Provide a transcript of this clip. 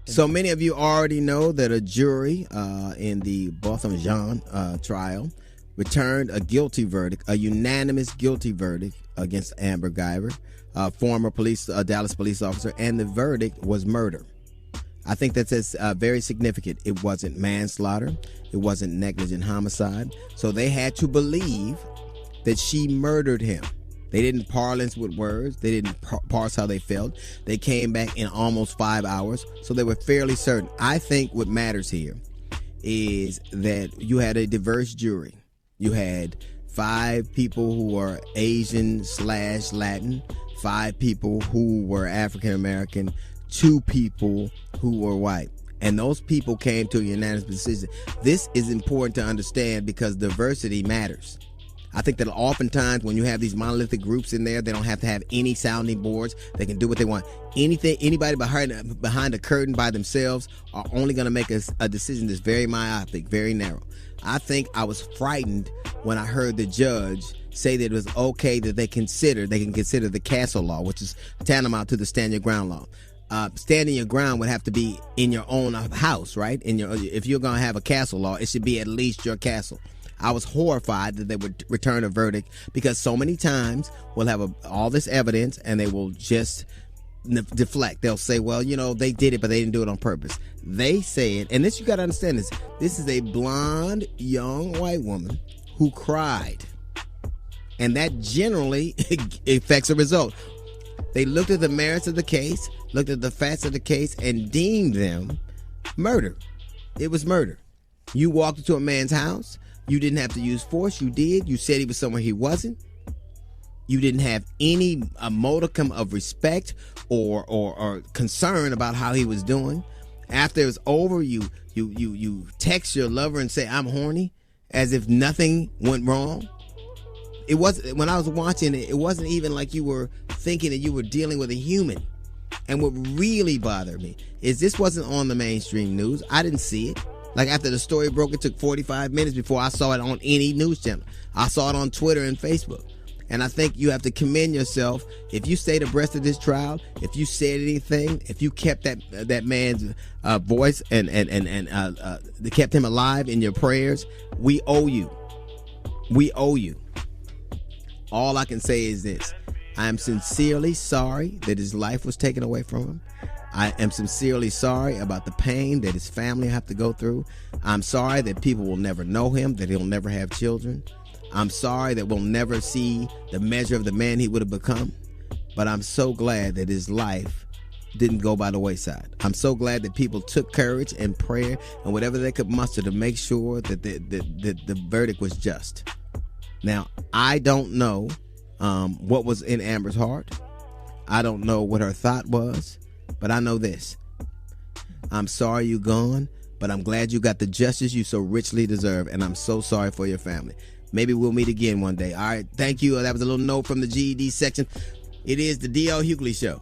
So many of you already know that a jury in the Botham Jean trial returned a guilty verdict, a unanimous guilty verdict against Amber Guyver, former Dallas police officer, and the verdict was murder. I think that's very significant. It wasn't manslaughter. It wasn't negligent homicide. So they had to believe that she murdered him. They didn't parlance with words. They didn't parse how they felt. They came back in almost 5 hours, so they were fairly certain. I think what matters here is that you had a diverse jury. You had 5 people who were Asian/Latin, 5 people who were African American, 2 people who were white. And those people came to a unanimous decision. This is important to understand because diversity matters. I think that oftentimes when you have these monolithic groups in there, they don't have to have any sounding boards. They can do what they want. Anybody behind a curtain by themselves are only going to make a decision that's very myopic, very narrow. I think I was frightened when I heard the judge say that it was okay that they can consider the castle law, which is tantamount to the stand your ground law. Standing your ground would have to be in your own house, right? If you're going to have a castle law, it should be at least your castle. I was horrified that they would return a verdict because so many times we'll have all this evidence and they will just deflect. They'll say, well, they did it, but they didn't do it on purpose. They said, and this, you got to understand this. This is a blonde, young white woman who cried. And that generally affects a result. They looked at the merits of the case, looked at the facts of the case, and deemed them murder. It was murder. You walked into a man's house. You didn't have to use force. You did. You said he was somewhere he wasn't. You didn't have any modicum of respect or concern about how he was doing. After it was over, you text your lover and say, "I'm horny," as if nothing went wrong. It was, when I was watching it, it wasn't even like you were thinking that you were dealing with a human. And what really bothered me is this wasn't on the mainstream news. I didn't see it. Like after the story broke, it took 45 minutes before I saw it on any news channel. I saw it on Twitter and Facebook. And I think you have to commend yourself if you stayed abreast of this trial, if you said anything, if you kept that man's voice and kept him alive in your prayers. We owe you. We owe you. All I can say is this. I am sincerely sorry that his life was taken away from him. I am sincerely sorry about the pain that his family have to go through. I'm sorry that people will never know him, that he'll never have children. I'm sorry that we'll never see the measure of the man he would have become. But I'm so glad that his life didn't go by the wayside. I'm so glad that people took courage and prayer and whatever they could muster to make sure that the verdict was just. Now, I don't know what was in Amber's heart. I don't know what her thought was. But I know this. I'm sorry you're gone, but I'm glad you got the justice you so richly deserve, and I'm so sorry for your family. Maybe we'll meet again one day. All right, thank you. That was a little note from the GED section. It is the D.L. Hughley Show.